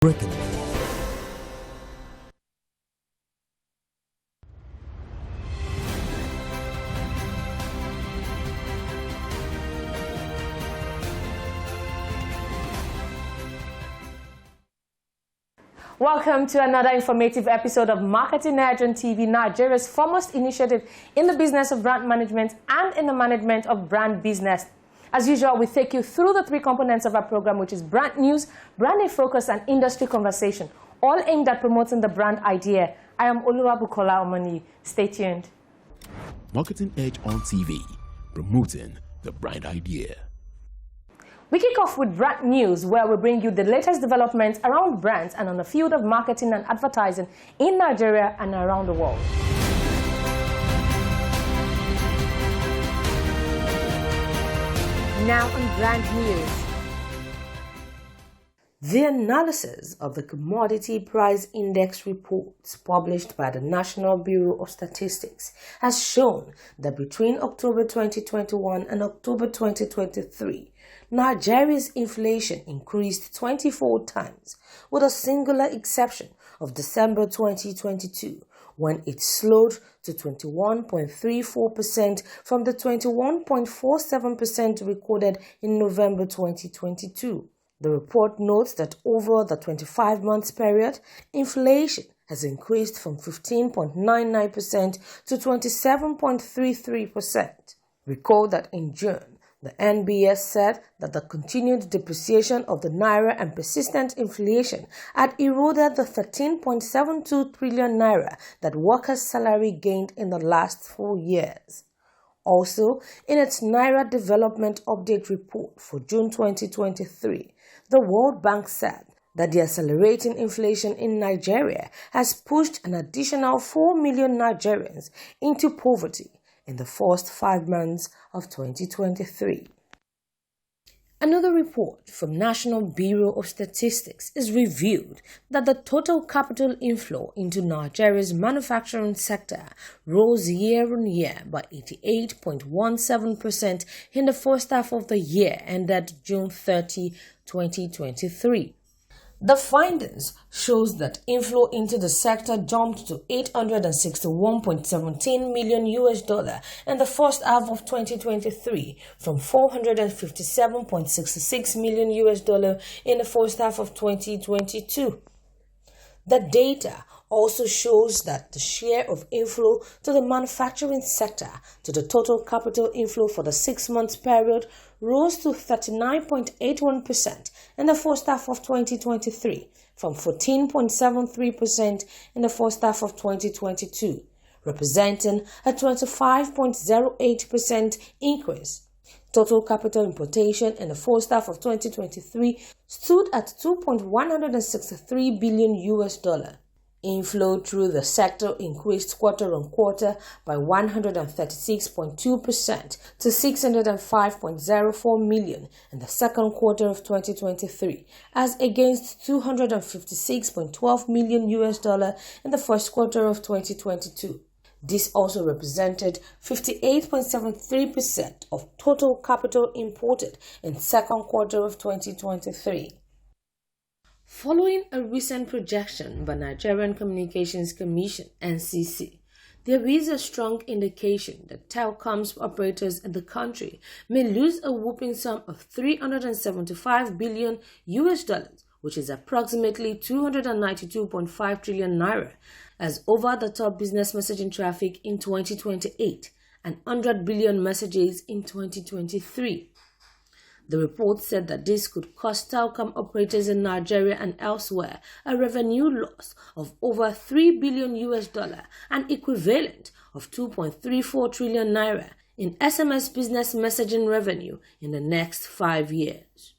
Breaking. Welcome to another informative episode of Marketing Edge on TV, Nigeria's foremost initiative in the business of brand management and in the management of brand business. As usual, we take you through the three components of our program, which is brand news, branding focus, and industry conversation, all aimed at promoting the brand idea. I am Oluwabukola Omoni. Stay tuned. Marketing Edge on TV, promoting the brand idea. We kick off with brand news, where we bring you the latest developments around brands and on the field of marketing and advertising in Nigeria and around the world. Now on brand news. The analysis of the Commodity Price Index reports published by the National Bureau of Statistics has shown that between October 2021 and October 2023, Nigeria's inflation increased 24 times, with a singular exception of December 2022, when it slowed to 21.34% from the 21.47% recorded in November 2022. The report notes that over the 25-month period, inflation has increased from 15.99% to 27.33%. Recall that in June, the NBS said that the continued depreciation of the naira and persistent inflation had eroded the 13.72 trillion naira that workers' salary gained in the last 4 years. Also, in its Naira Development Update report for June 2023, the World Bank said that the accelerating inflation in Nigeria has pushed an additional 4 million Nigerians into poverty in the first 5 months of 2023. Another report from National Bureau of Statistics has revealed that the total capital inflow into Nigeria's manufacturing sector rose year-on-year by 88.17% in the first half of the year ended June 30, 2023. The findings shows that inflow into the sector jumped to $861.17 million in the first half of 2023 from $457.66 million in the first half of 2022. The data also shows that the share of inflow to the manufacturing sector to the total capital inflow for the 6-month period rose to 39.81% in the first half of 2023 from 14.73% in the first half of 2022, representing a 25.08% increase. Total capital importation in the first half of 2023 stood at $2.163 billion. Inflow through the sector increased quarter-on-quarter by 136.2% to $605.04 million in the second quarter of 2023, as against $256.12 million in the first quarter of 2022. This also represented 58.73% of total capital imported in the second quarter of 2023. Following a recent projection by Nigerian Communications Commission (NCC), there is a strong indication that telecoms operators in the country may lose a whopping sum of $375 billion, which is approximately 292.5 trillion naira, as over-the-top business messaging traffic in 2028 and 100 billion messages in 2023. The report said that this could cost telecom operators in Nigeria and elsewhere a revenue loss of over $3 billion, an equivalent of 2.34 trillion naira in SMS business messaging revenue in the next 5 years.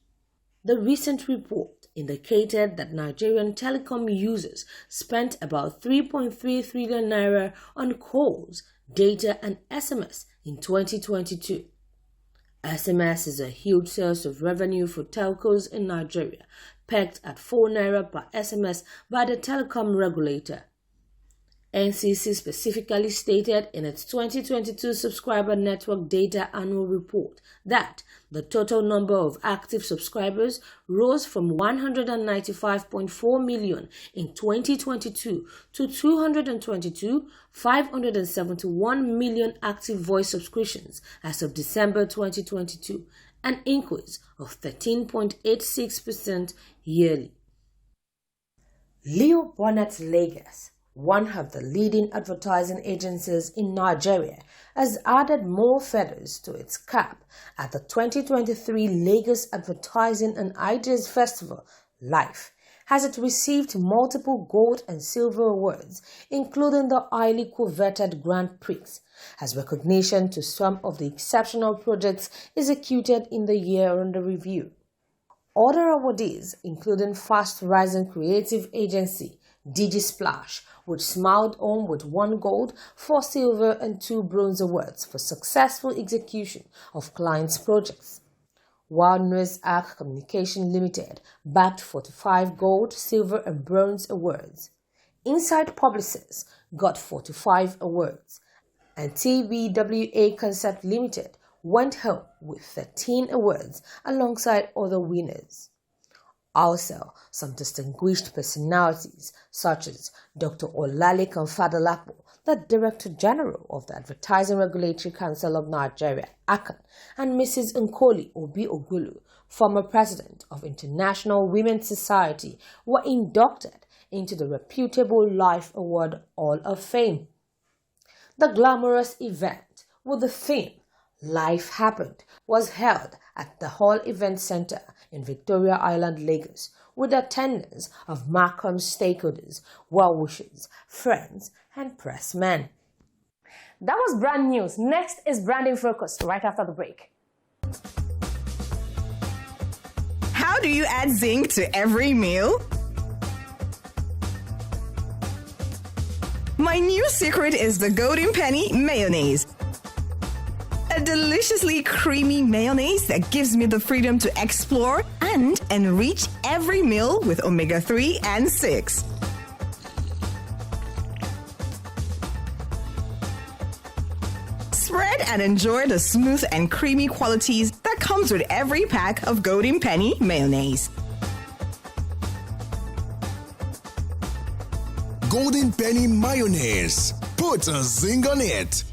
The recent report indicated that Nigerian telecom users spent about 3.3 trillion naira on calls, data, and SMS in 2022. SMS is a huge source of revenue for telcos in Nigeria, pegged at 4 naira per SMS by the telecom regulator. NCC specifically stated in its 2022 Subscriber Network Data Annual Report that the total number of active subscribers rose from 195.4 million in 2022 to 571 million active voice subscriptions as of December 2022, an increase of 13.86% yearly. Leo Burnett Lagos, one of the leading advertising agencies in Nigeria, has added more feathers to its cap at the 2023 Lagos Advertising and Ideas Festival Live, as it received multiple gold and silver awards, including the highly coveted Grand Prix, as recognition to some of the exceptional projects executed in the year under review. Other awardees, including fast-rising creative agency DigiSplash, which smiled home with 1 gold, 4 silver and 2 bronze awards for successful execution of clients' projects. While News Arc Communication Limited bagged 45 gold, silver and bronze awards. Inside Publicists got 45 awards, and TBWA Concert Limited went home with 13 awards alongside other winners. Also, some distinguished personalities such as Dr. Olalekan Fadolapo, the Director General of the Advertising Regulatory Council of Nigeria, ACAN, and Mrs. Nkoli Obi Ogulu, former President of International Women's Society, were inducted into the reputable Life Award Hall of Fame. The glamorous event with the theme Life Happened was held at the Hall Event Center in Victoria Island, Lagos, with attendance of Markham's stakeholders, well-wishers, friends, and pressmen. That was brand news. Next is Branding Focus, right after the break. How do you add zinc to every meal? My new secret is the Golden Penny Mayonnaise. A deliciously creamy mayonnaise that gives me the freedom to explore and enrich every meal with omega-3 and 6. Spread and enjoy the smooth and creamy qualities that comes with every pack of Golden Penny mayonnaise. Golden Penny Mayonnaise. Put a zing on it.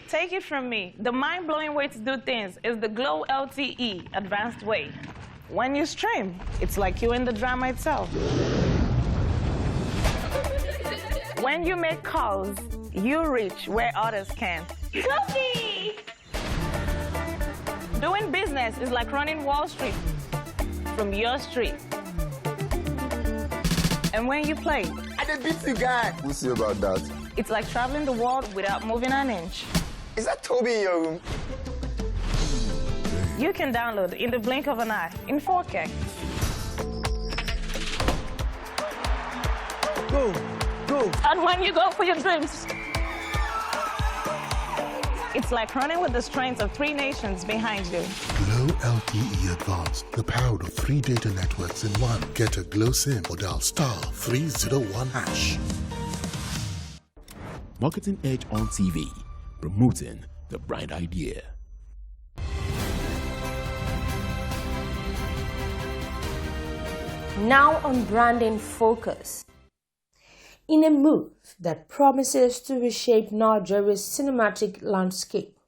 Take it from me, the mind-blowing way to do things is the Glow LTE advanced way. When you stream, it's like you're in the drama itself. When you make calls, you reach where others can't. Sophie! Doing business is like running Wall Street from your street. And when you play, I did beat the guy. We'll see about that. It's like traveling the world without moving an inch. Is that Toby in your room? You can download in the blink of an eye in 4K. Go. And when you go for your dreams, it's like running with the strength of 3 nations behind you. Glow LTE Advanced, the power of 3 data networks in one. Get a Glow SIM or dial *301#. Marketing Edge on TV, promoting the bright idea. Now on Branding Focus. In a move that promises to reshape Nigeria's cinematic landscape,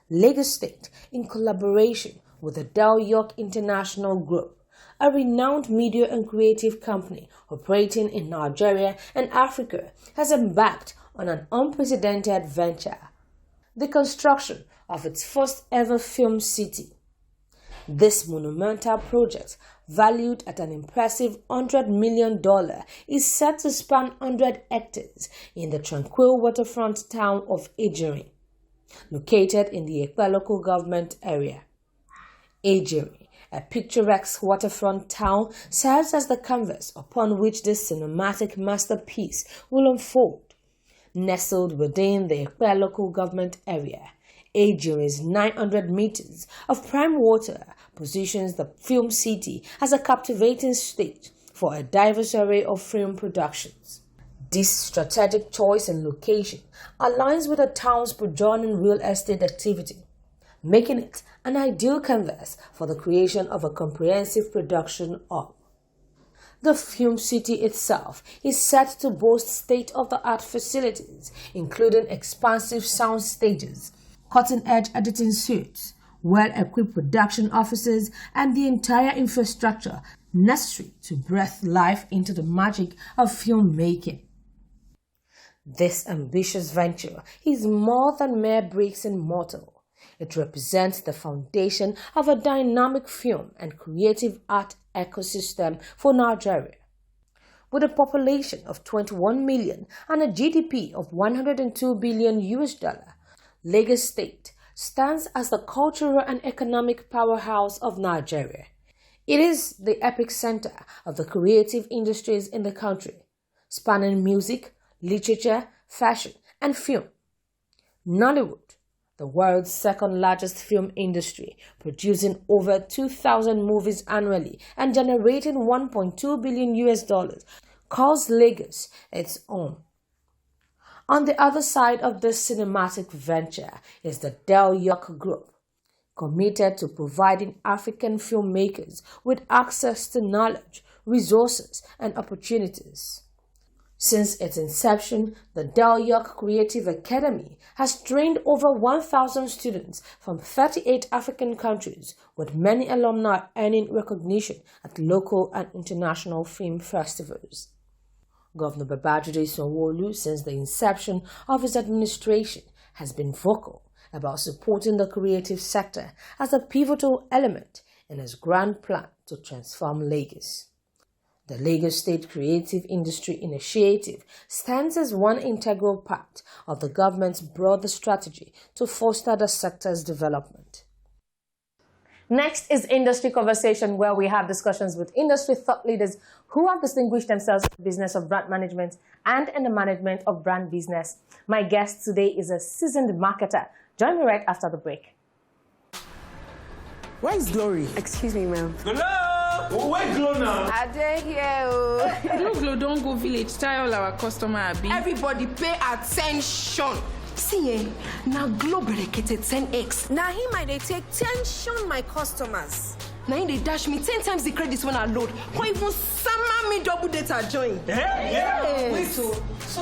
Lagos State, in collaboration with the Del York International Group, a renowned media and creative company operating in Nigeria and Africa, has embarked on an unprecedented venture: the construction of its first ever film city. This monumental project, valued at an impressive $100 million, is set to span 100 hectares in the tranquil waterfront town of Ejiri, located in the Ekpe local government area. Ejiri, a picturesque waterfront town, serves as the canvas upon which this cinematic masterpiece will unfold. Nestled within the Ekpe local government area, Ejiri's 900 meters of prime water positions the film city as a captivating stage for a diverse array of film productions. This strategic choice in location aligns with the town's burgeoning real estate activity, making it an ideal canvas for the creation of a comprehensive production hub. The film city itself is set to boast state-of-the-art facilities, including expansive sound stages, cutting-edge editing suites, well-equipped production offices, and the entire infrastructure necessary to breathe life into the magic of filmmaking. This ambitious venture is more than mere bricks and mortar. It represents the foundation of a dynamic film and creative art ecosystem for Nigeria. With a population of 21 million and a GDP of $102 billion, Lagos State stands as the cultural and economic powerhouse of Nigeria. It is the epicenter of the creative industries in the country, spanning music, literature, fashion, and film. Nollywood, the world's second largest film industry, producing over 2,000 movies annually and generating $1.2 billion, calls Lagos its home. On the other side of this cinematic venture is the Del York Group, committed to providing African filmmakers with access to knowledge, resources, and opportunities. Since its inception, the Del York Creative Academy has trained over 1,000 students from 38 African countries, with many alumni earning recognition at local and international film festivals. Governor Babajide Sanwo-Olu, since the inception of his administration, has been vocal about supporting the creative sector as a pivotal element in his grand plan to transform Lagos. The Lagos State Creative Industry Initiative stands as one integral part of the government's broader strategy to foster the sector's development. Next is Industry Conversation, where we have discussions with industry thought leaders who have distinguished themselves in the business of brand management and in the management of brand business. My guest today is a seasoned marketer. Join me right after the break. Where is Glory? Excuse me, ma'am. Hello? Where Glow now? I dey here. Glow don't go village. Tell all our customer abi. Everybody pay attention. See, now Glow berekete 10x. Now him I dey take tension my customers. Now they dash me 10 times the credits when I load. Or even summer me double data join. Yeah. Wait, so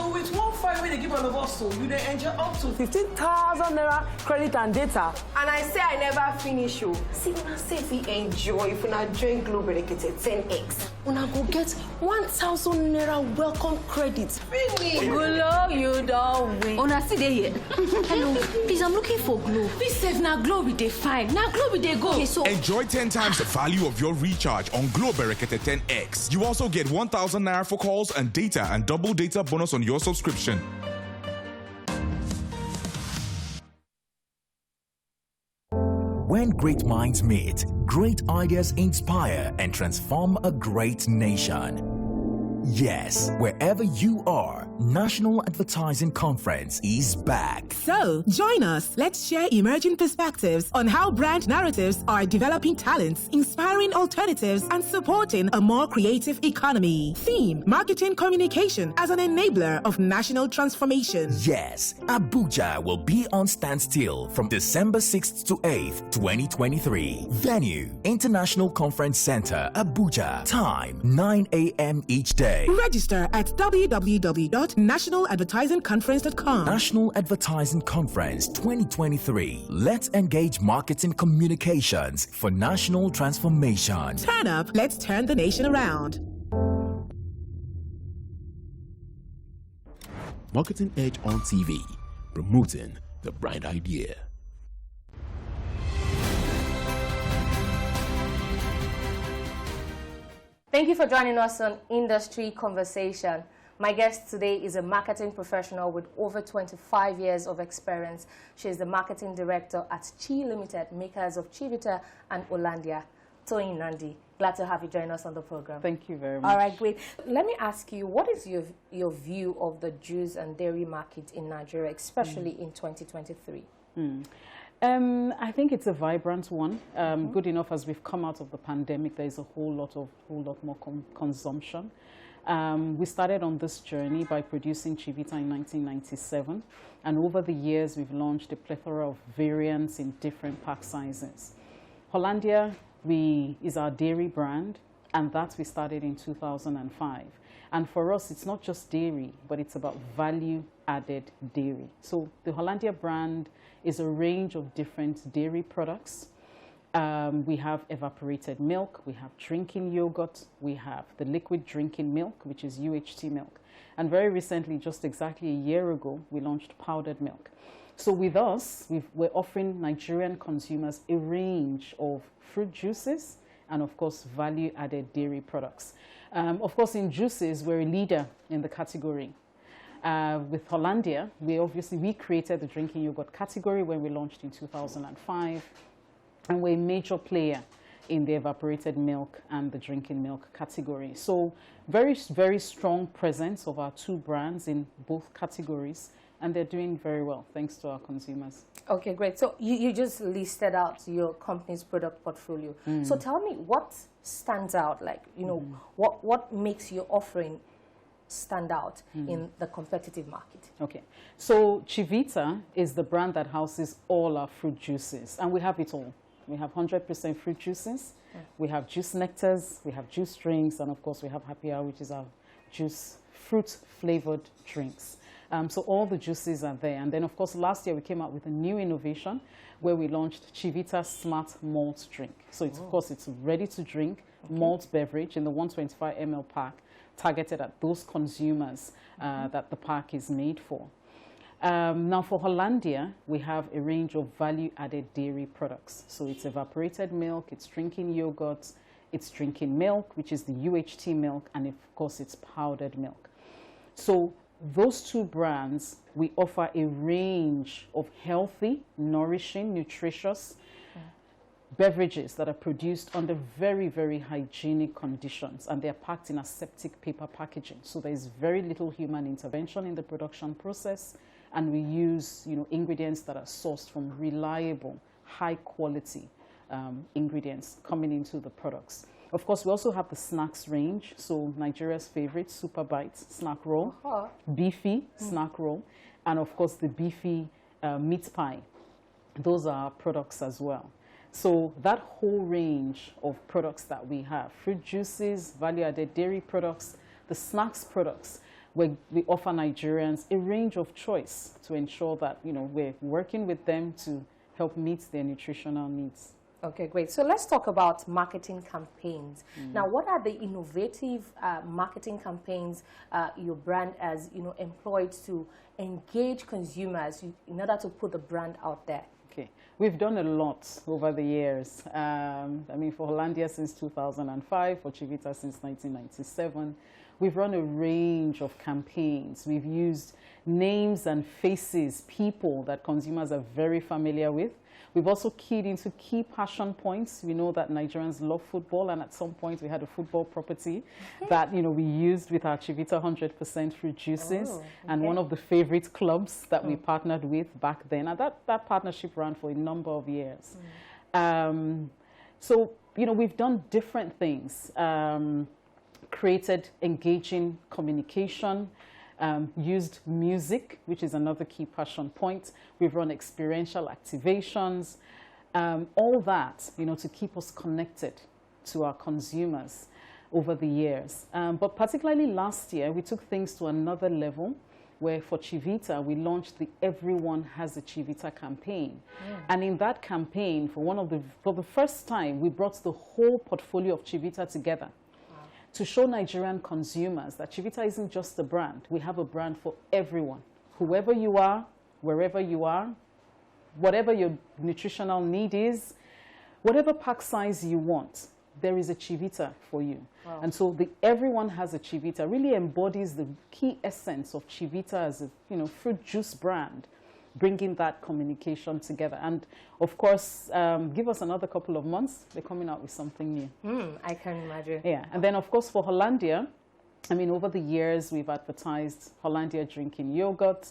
with 1.5 when they give all of us, so you dey enjoy up to 15,000 naira credit and data. And I say I never finish you. See, when I say if we enjoy, if we join Glow berekete 10x, when I go get 1,000 naira welcome credits. Finish. Glow, you don't win. Una see dey here. Hello, please, I'm looking for Glow. This safe now Glow we dey fine. Now Glow we dey go. Okay, so enjoy 10 times the value of your recharge on Glow Berekete 10X. You also get 1,000 naira for calls and data and double data bonus on your subscription. When great minds meet, great ideas inspire and transform a great nation. Yes, wherever you are, National Advertising Conference is back. So, join us. Let's share emerging perspectives on how brand narratives are developing talents, inspiring alternatives, and supporting a more creative economy. Theme: Marketing Communication as an enabler of national transformation. Yes, Abuja will be on standstill from December 6th to 8th, 2023. Venue: International Conference Center, Abuja. Time: 9 a.m. each day. Register at www.nationaladvertisingconference.com. National Advertising Conference 2023. Let's engage marketing communications for national transformation. Turn up, let's turn the nation around. Marketing Edge on TV, promoting the brand idea. Thank you for joining us on Industry Conversation. My guest today is a marketing professional with over 25 years of experience. She is the marketing director at Chi Limited, makers of Chivita and Hollanda. TOYIN Nandi, glad to have you join us on the program. Thank you very much. All right, great. Let me ask you, what is your view of the juice and dairy market in Nigeria, especially in 2023? I think it's a vibrant one. Good enough as we've come out of the pandemic, there's a whole lot more consumption. We started on this journey by producing Chivita in 1997, and over the years we've launched a plethora of variants in different pack sizes. Hollandia is our dairy brand, and that we started in 2005. And for us, it's not just dairy, but it's about value-added dairy. So the Hollandia brand is a range of different dairy products. We have evaporated milk, we have drinking yogurt, we have the liquid drinking milk, which is UHT milk. And very recently, just exactly a year ago, we launched powdered milk. So with us, we're offering Nigerian consumers a range of fruit juices and, of course, value-added dairy products. Of course, in juices, we're a leader in the category. With Hollandia, we created the drinking yogurt category when we launched in 2005, and we're a major player in the evaporated milk and the drinking milk category. So very, very strong presence of our two brands in both categories, and they're doing very well thanks to our consumers. Okay, great. So you just listed out your company's product portfolio. So tell me, what stands out? Like, you know, what makes your offering stand out in the competitive market? Okay, so Chivita is the brand that houses all our fruit juices, and we have it all. We have 100% fruit juices, we have juice nectars, we have juice drinks, and of course we have Happy Hour, which is our fruit-flavored drinks. So all the juices are there. And then, of course, last year we came out with a new innovation where we launched Chivita Smart Malt Drink. So, of course, it's ready to drink malt beverage in the 125 ml pack, targeted at those consumers that the pack is made for. Now, for Hollandia, we have a range of value-added dairy products. So it's evaporated milk, it's drinking yogurt, it's drinking milk, which is the UHT milk, and of course, it's powdered milk. So those two brands, we offer a range of healthy, nourishing, nutritious beverages that are produced under very, very hygienic conditions, and they're packed in aseptic paper packaging. So there's very little human intervention in the production process, and we use, you know, ingredients that are sourced from reliable, high-quality ingredients coming into the products. Of course, we also have the snacks range, so Nigeria's favorite, Super Bites snack roll, beefy snack roll, and of course the beefy meat pie. Those are our products as well. So that whole range of products that we have, fruit juices, value-added dairy products, the snacks products, where we offer Nigerians a range of choice to ensure that, you know, we're working with them to help meet their nutritional needs. Okay, great. So let's talk about marketing campaigns. Now, what are the innovative marketing campaigns your brand has, you know, employed to engage consumers in order to put the brand out there? Okay, we've done a lot over the years. I mean, for Hollandia since 2005, for Chivita since 1997. We've run a range of campaigns. We've used names and faces, people that consumers are very familiar with. We've also keyed into key passion points. We know that Nigerians love football, and at some point we had a football property that, you know, we used with our Chivita 100% fruit juices, and one of the favorite clubs that we partnered with back then. And that partnership ran for a number of years. So, you know, we've done different things. Created engaging communication, used music, which is another key passion point. We've run experiential activations, all that, you know, to keep us connected to our consumers over the years. But particularly last year, we took things to another level, where for Chivita, we launched the Everyone Has a Chivita campaign. And in that campaign, for the first time, we brought the whole portfolio of Chivita together to show Nigerian consumers that Chivita isn't just a brand. We have a brand for everyone. Whoever you are, wherever you are, whatever your nutritional need is, whatever pack size you want, there is a Chivita for you. And so the Everyone Has a Chivita really embodies the key essence of Chivita as a, you know, fruit juice brand, bringing that communication together. And of course, give us another couple of months, they're coming out with something new. I can imagine. Yeah, and then of course for Hollandia, I mean, over the years we've advertised Hollandia drinking yogurt,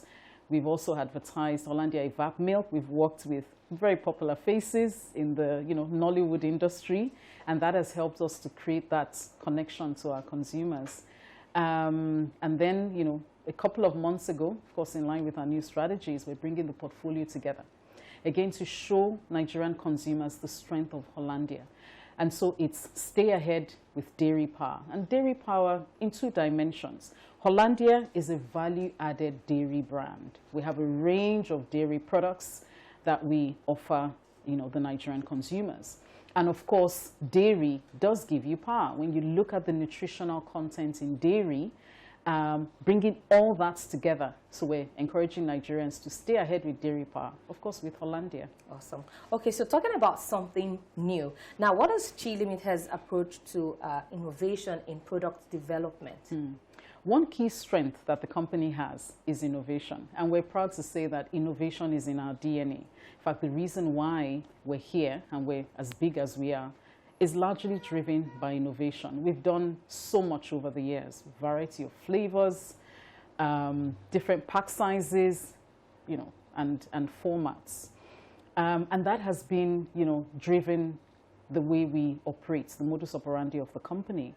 We've also advertised Hollandia Evap milk. We've worked with very popular faces in the Nollywood industry, and that has helped us to create that connection to our consumers. And then, a couple of months ago, of course, in line with our new strategies, we're bringing the portfolio together, again, to show Nigerian consumers the strength of Hollandia. And so it's stay ahead with dairy power. And dairy power in 2 dimensions. Hollandia is a value-added dairy brand. We have a range of dairy products that we offer, the Nigerian consumers. And of course, dairy does give you power. When you look at the nutritional content in dairy, bringing all that together. So we're encouraging Nigerians to stay ahead with dairy power, of course, with Hollandia. Awesome. Okay, so talking about something new. Now, what is Chi Limited's approach to innovation in product development? One key strength that the company has is innovation. And we're proud to say that innovation is in our DNA. In fact, the reason why we're here and we're as big as we are is largely driven by innovation. We've done so much over the years, variety of flavors, different pack sizes, and formats. And that has been, driven the way we operate, the modus operandi of the company.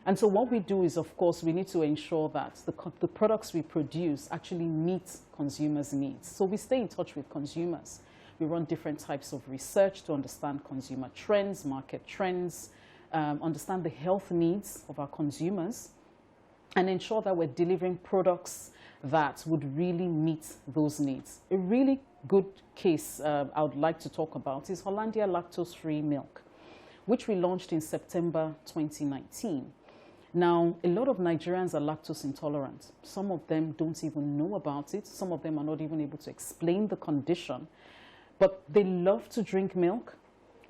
And so what we do is, of course, we need to ensure that the products we produce actually meet consumers' needs. So we stay in touch with consumers. We run different types of research to understand consumer trends, market trends, understand the health needs of our consumers, and ensure that we're delivering products that would really meet those needs. A really good case I would like to talk about is Hollandia lactose-free milk, which we launched in September 2019. Now, a lot of Nigerians are lactose intolerant. Some of them don't even know about it. Some of them are not even able to explain the condition. But they love to drink milk,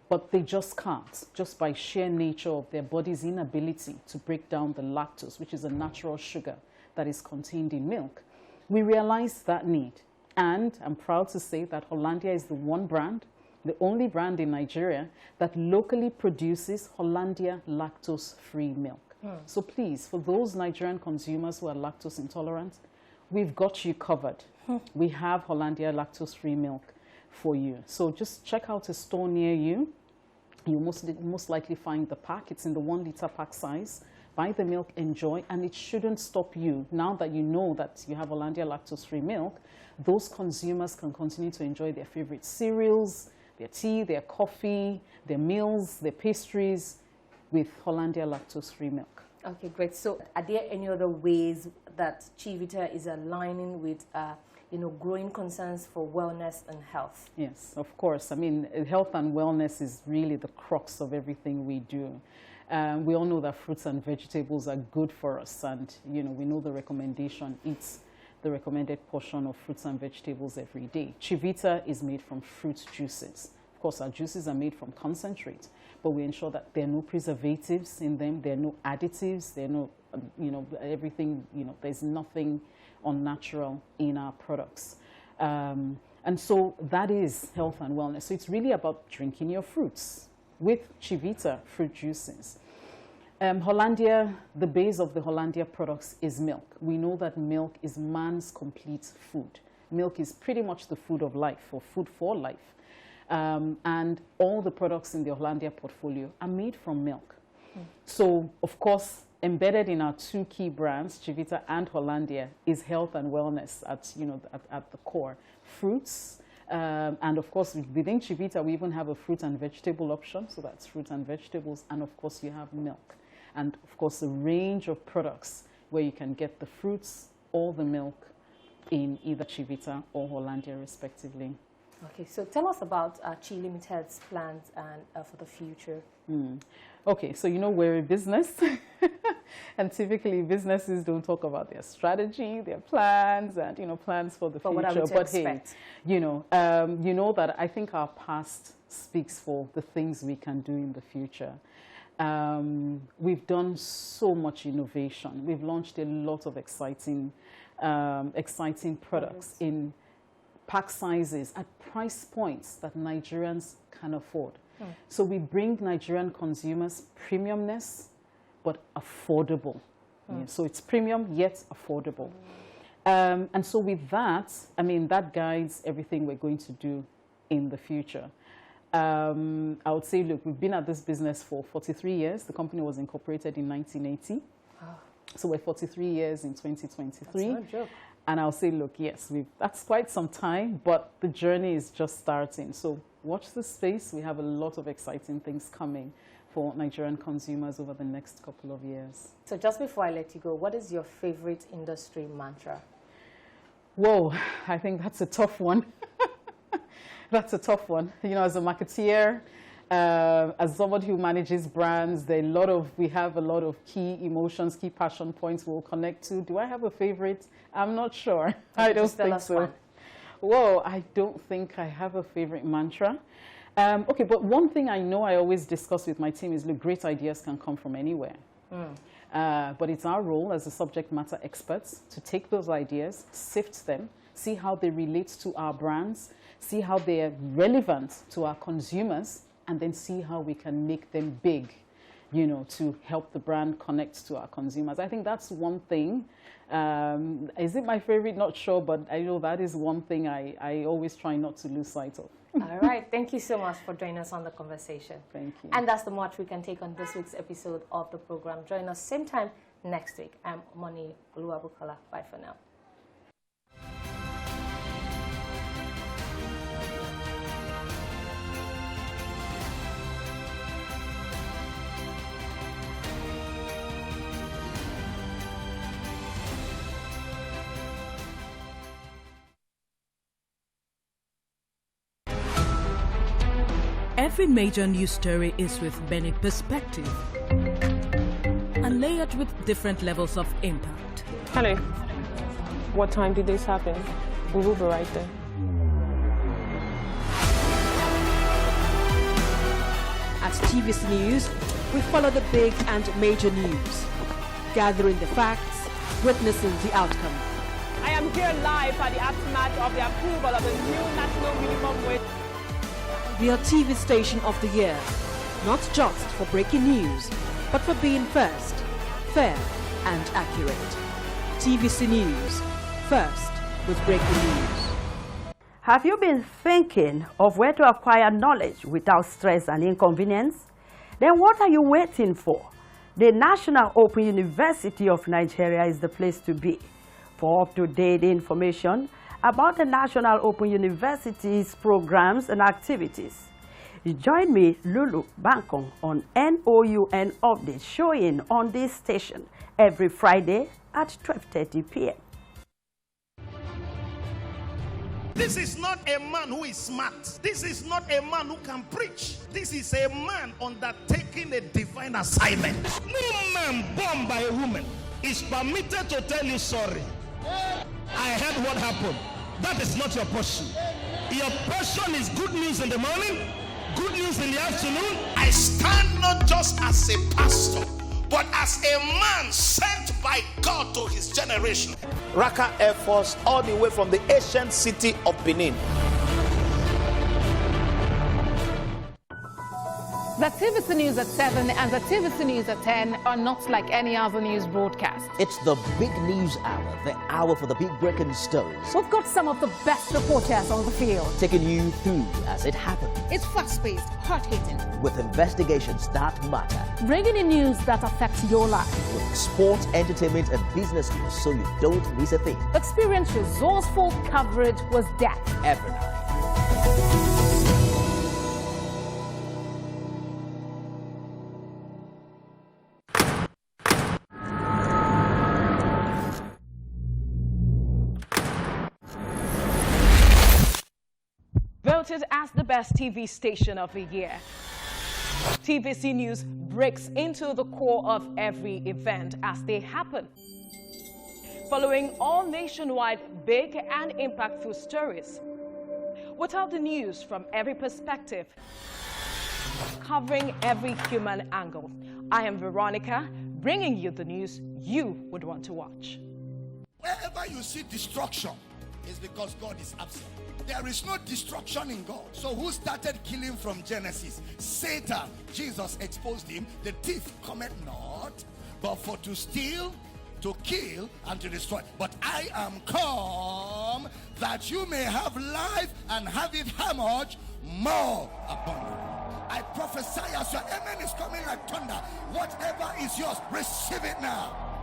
but they just can't, just by sheer nature of their body's inability to break down the lactose, which is a natural sugar that is contained in milk. We realized that need. And I'm proud to say that Hollandia is the one brand, the only brand in Nigeria that locally produces Hollandia lactose-free milk. So please, for those Nigerian consumers who are lactose intolerant, we've got you covered. We have Hollandia lactose-free milk for you. So just check out a store near you. You'll most likely find the pack. It's in the 1 liter pack size. Buy the milk, enjoy, and it shouldn't stop you. Now that you know that you have Hollandia lactose-free milk, those consumers can continue to enjoy their favorite cereals, their tea, their coffee, their meals, their pastries with Hollandia lactose-free milk. Okay, great. So are there any other ways that Chivita is aligning with growing concerns for wellness and health? Yes, of course. I mean, health and wellness is really the crux of everything we do. We all know that fruits and vegetables are good for us, and we know the recommendation, eat the recommended portion of fruits and vegetables every day. Chivita is made from fruit juices. Of course, our juices are made from concentrate, but we ensure that there are no preservatives in them, there are no additives, there are no, everything, there's nothing unnatural in our products. And so that is health and wellness. So it's really about drinking your fruits with Chivita fruit juices. Hollandia, the base of the Hollandia products is milk. We know that milk is man's complete food. Milk is pretty much the food of life, or food for life. And all the products in the Hollandia portfolio are made from milk. So, of course, embedded in our 2 key brands, Chivita and Hollandia, is health and wellness at the core. Fruits, and of course, within Chivita, we even have a fruit and vegetable option. So that's fruit and vegetables. And of course, you have milk. And of course, a range of products where you can get the fruits or the milk in either Chivita or Hollandia, respectively. Okay, so tell us about Chi Limited's plans and for the future. Okay, so we're a business, and typically businesses don't talk about their strategy, their plans, and plans for the future. What are we to expect? You know that I think our past speaks for the things we can do in the future. We've done so much innovation. We've launched a lot of exciting products in pack sizes at price points that Nigerians can afford. So we bring Nigerian consumers premiumness, but affordable. So it's premium yet affordable. And so with that, I mean, that guides everything we're going to do in the future. I would say, look, we've been at this business for 43 years. The company was incorporated in 1980. Oh. So we're 43 years in 2023. That's no joke. And I'll say, look, yes, that's quite some time, but the journey is just starting. So watch the space. We have a lot of exciting things coming for Nigerian consumers over the next couple of years. So just before I let you go, what is your favorite industry mantra? Whoa, I think that's a tough one. That's a tough one. You know, as a marketeer, as somebody who manages brands, we have a lot of key emotions, key passion points we'll connect to. Do I have a favorite? I'm not sure. I don't think so. One. Whoa, I don't think I have a favorite mantra. Okay, but one thing I know I always discuss with my team is, look, great ideas can come from anywhere. But it's our role as a subject matter experts to take those ideas, sift them, see how they relate to our brands, see how they are relevant to our consumers, and then see how we can make them big, you know, to help the brand connect to our consumers. I think that's one thing. Is it my favorite? Not sure, but I know that is one thing I always try not to lose sight of. All right. Thank you so much for joining us on the conversation. Thank you. And that's the much we can take on this week's episode of the program. Join us same time next week. I'm Moni Oluwabukola. Bye for now. Every major news story is with many perspectives and layered with different levels of impact. Hello. What time did this happen? We will be right there. At TVC News, we follow the big and major news, gathering the facts, witnessing the outcome. I am here live at the aftermath of the approval of the new national minimum wage. We are TV Station of the Year, not just for breaking news, but for being first, fair and accurate. TVC News, first with breaking news. Have you been thinking of where to acquire knowledge without stress and inconvenience? Then what are you waiting for? The National Open University of Nigeria is the place to be. For up-to-date information about the National Open University's programs and activities, join me, Lulu Bankong, on NOUN Update, showing on this station every Friday at 12:30 p.m. This is not a man who is smart. This is not a man who can preach. This is a man undertaking a divine assignment. No man born by a woman is permitted to tell you sorry. I heard what happened. That is not your portion. Your portion is good news in the morning, good news in the afternoon. I stand not just as a pastor, but as a man sent by God to his generation. Raka Air Force, all the way from the ancient city of Benin. The TVC News at 7 and the TVC News at 10 are not like any other news broadcast. It's the big news hour, the hour for the big breaking stories. We've got some of the best reporters on the field, taking you through as it happens. It's fast-paced, hard-hitting, with investigations that matter. bringing in news that affects your life. With sports, entertainment and business news so you don't miss a thing. Experience resourceful coverage with depth. Every night. Voted as the best TV station of the year. TVC News breaks into the core of every event as they happen, following all nationwide big and impactful stories. Without the news from every perspective, covering every human angle. I am Veronica, bringing you the news you would want to watch. Wherever you see destruction, it's because God is absent. There is no destruction in God. So who started killing from Genesis? Satan. Jesus exposed him. The thief cometh not, but for to steal, to kill, and to destroy. But I am come that you may have life and have it how much? More abundant. I prophesy as your amen is coming like thunder. Whatever is yours, receive it now.